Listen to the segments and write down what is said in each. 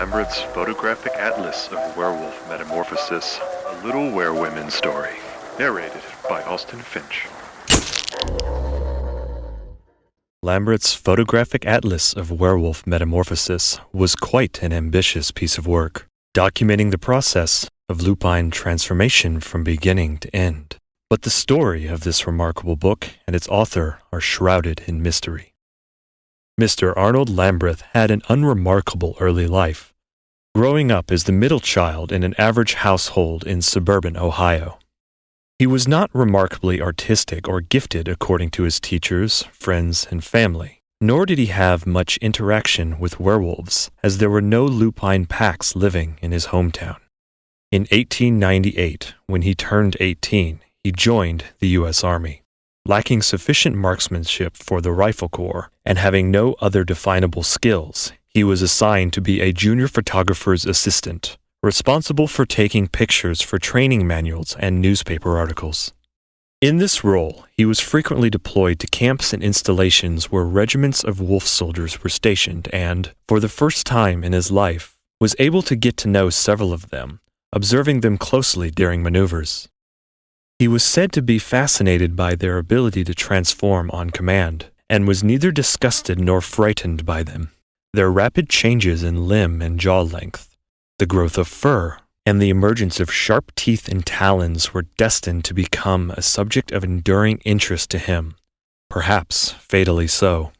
Lambreth's Photographic Atlas of Werewolf Metamorphosis, a little werewomen story, narrated by Austin Finch. Lambreth's Photographic Atlas of Werewolf Metamorphosis was quite an ambitious piece of work, documenting the process of lupine transformation from beginning to end. But the story of this remarkable book and its author are shrouded in mystery. Mr. Arnold Lambreth had an unremarkable early life, growing up as the middle child in an average household in suburban Ohio. He was not remarkably artistic or gifted according to his teachers, friends, and family, nor did he have much interaction with werewolves, as there were no lupine packs living in his hometown. In 1898, when he turned 18, he joined the U.S. Army. Lacking sufficient marksmanship for the rifle corps and having no other definable skills, he was assigned to be a junior photographer's assistant, responsible for taking pictures for training manuals and newspaper articles. In this role, he was frequently deployed to camps and installations where regiments of wolf soldiers were stationed and, for the first time in his life, was able to get to know several of them, observing them closely during maneuvers. He was said to be fascinated by their ability to transform on command, and was neither disgusted nor frightened by them. Their rapid changes in limb and jaw length, the growth of fur, and the emergence of sharp teeth and talons were destined to become a subject of enduring interest to him, perhaps fatally so.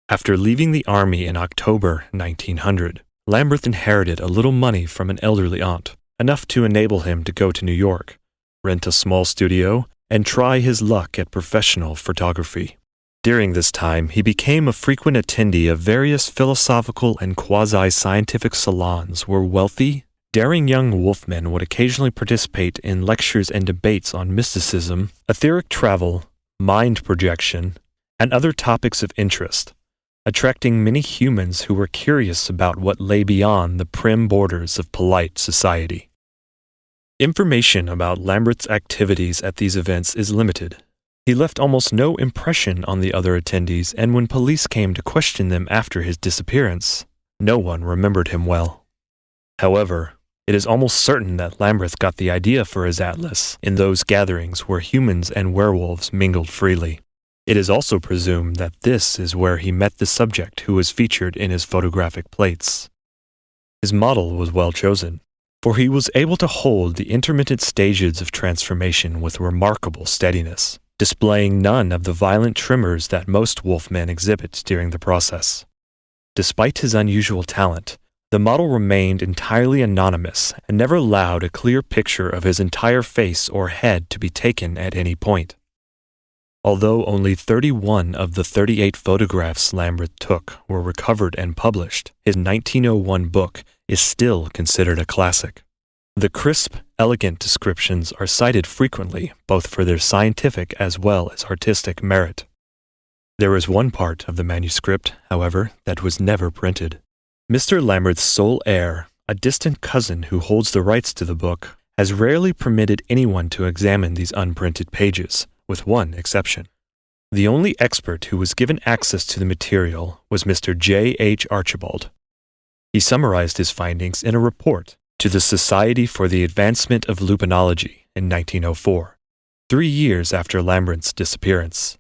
After leaving the army in October 1900, Lambreth inherited a little money from an elderly aunt, enough to enable him to go to New York, rent a small studio, and try his luck at professional photography. During this time, he became a frequent attendee of various philosophical and quasi-scientific salons where wealthy, daring young wolfmen would occasionally participate in lectures and debates on mysticism, etheric travel, mind projection, and other topics of interest, attracting many humans who were curious about what lay beyond the prim borders of polite society. Information about Lambreth's activities at these events is limited. He left almost no impression on the other attendees, and when police came to question them after his disappearance, no one remembered him well. However, it is almost certain that Lambreth got the idea for his atlas in those gatherings where humans and werewolves mingled freely. It is also presumed that this is where he met the subject who was featured in his photographic plates. His model was well chosen, for he was able to hold the intermittent stages of transformation with remarkable steadiness, displaying none of the violent tremors that most wolfmen exhibit during the process. Despite his unusual talent, the model remained entirely anonymous and never allowed a clear picture of his entire face or head to be taken at any point. Although only 31 of the 38 photographs Lambreth took were recovered and published, his 1901 book is still considered a classic. The crisp, elegant descriptions are cited frequently, both for their scientific as well as artistic merit. There is one part of the manuscript, however, that was never printed. Mr. Lambreth's sole heir, a distant cousin who holds the rights to the book, has rarely permitted anyone to examine these unprinted pages, with one exception. The only expert who was given access to the material was Mr. J. H. Archibald. He summarized his findings in a report to the Society for the Advancement of Lupinology in 1904, 3 years after Lambreth's disappearance.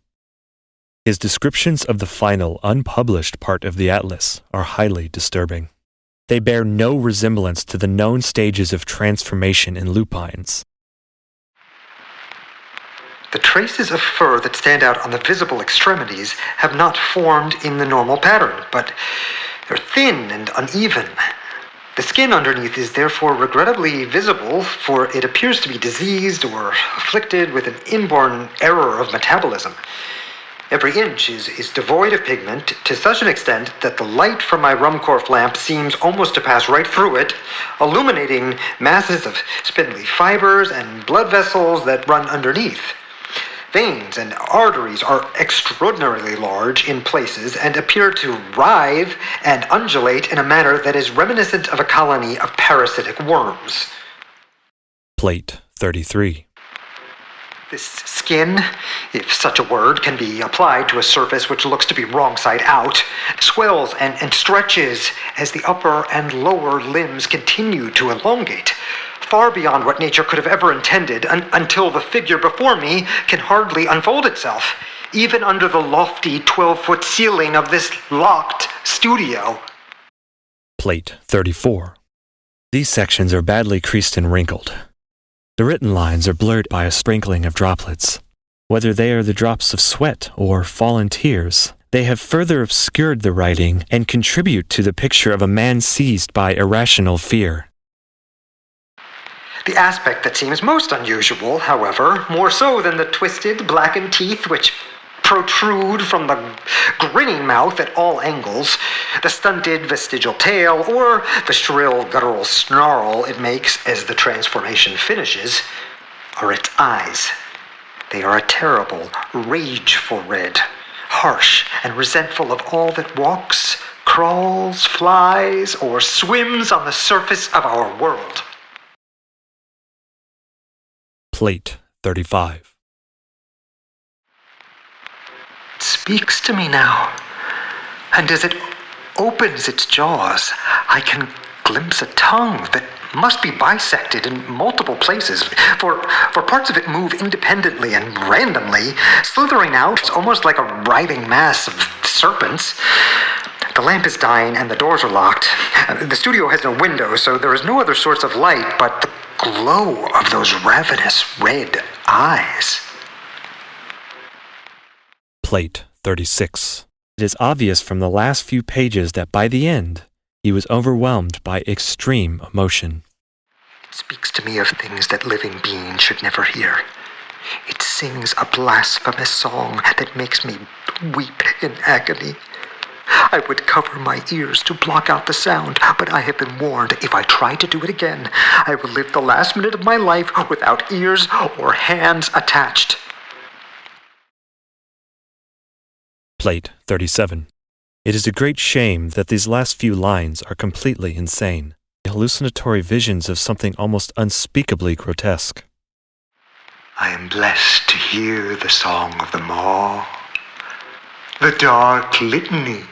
His descriptions of the final, unpublished part of the atlas are highly disturbing. They bear no resemblance to the known stages of transformation in lupines. The traces of fur that stand out on the visible extremities have not formed in the normal pattern, but they're thin and uneven. The skin underneath is therefore regrettably visible, for it appears to be diseased or afflicted with an inborn error of metabolism. Every inch is devoid of pigment to such an extent that the light from my Rumkorff lamp seems almost to pass right through it, illuminating masses of spindly fibers and blood vessels that run underneath. Veins and arteries are extraordinarily large in places and appear to writhe and undulate in a manner that is reminiscent of a colony of parasitic worms. Plate 33. This skin, if such a word can be applied to a surface which looks to be wrong side out, swells and stretches as the upper and lower limbs continue to elongate, far beyond what nature could have ever intended, until the figure before me can hardly unfold itself, even under the lofty 12-foot ceiling of this locked studio. Plate 34. These sections are badly creased and wrinkled. The written lines are blurred by a sprinkling of droplets. Whether they are the drops of sweat or fallen tears, they have further obscured the writing and contribute to the picture of a man seized by irrational fear. The aspect that seems most unusual, however, more so than the twisted, blackened teeth which protrude from the grinning mouth at all angles, the stunted vestigial tail, or the shrill guttural snarl it makes as the transformation finishes, are its eyes. They are a terrible, rageful red, harsh and resentful of all that walks, crawls, flies, or swims on the surface of our world. Plate 35. It speaks to me now, and as it opens its jaws, I can glimpse a tongue that must be bisected in multiple places, for parts of it move independently and randomly, slithering out almost like a writhing mass of serpents. The lamp is dying and the doors are locked. The studio has no window, so there is no other source of light but the glow of those ravenous red eyes. Plate 36. It is obvious from the last few pages that by the end, he was overwhelmed by extreme emotion. It speaks to me of things that living beings should never hear. It sings a blasphemous song that makes me weep in agony. I would cover my ears to block out the sound, but I have been warned if I try to do it again, I will live the last minute of my life without ears or hands attached. Plate 37. It is a great shame that these last few lines are completely insane, hallucinatory visions of something almost unspeakably grotesque. I am blessed to hear the song of the maw, the dark litany.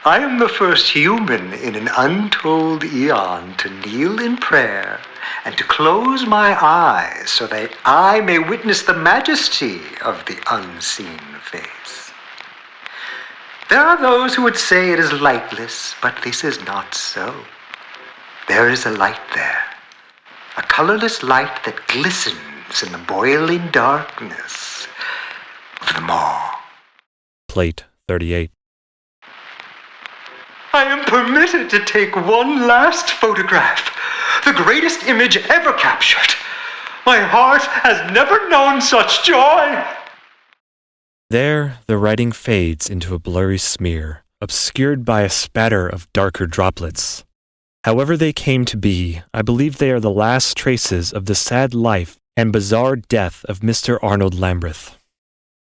I am the first human in an untold eon to kneel in prayer and to close my eyes so that I may witness the majesty of the unseen face. There are those who would say it is lightless, but this is not so. There is a light there, a colorless light that glistens in the boiling darkness of the maw. Plate 38. I am permitted to take one last photograph, the greatest image ever captured. My heart has never known such joy. There, the writing fades into a blurry smear, obscured by a spatter of darker droplets. However they came to be, I believe they are the last traces of the sad life and bizarre death of Mr. Arnold Lambreth.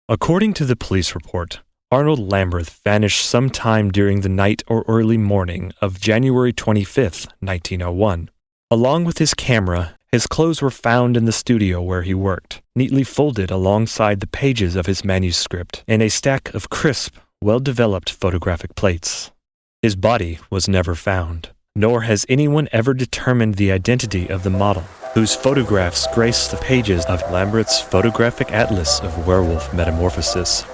According to the police report, Arnold Lambreth vanished sometime during the night or early morning of January 25, 1901. Along with his camera, his clothes were found in the studio where he worked, neatly folded alongside the pages of his manuscript in a stack of crisp, well-developed photographic plates. His body was never found, nor has anyone ever determined the identity of the model, whose photographs grace the pages of Lambreth's Photographic Atlas of Werewolf Metamorphosis.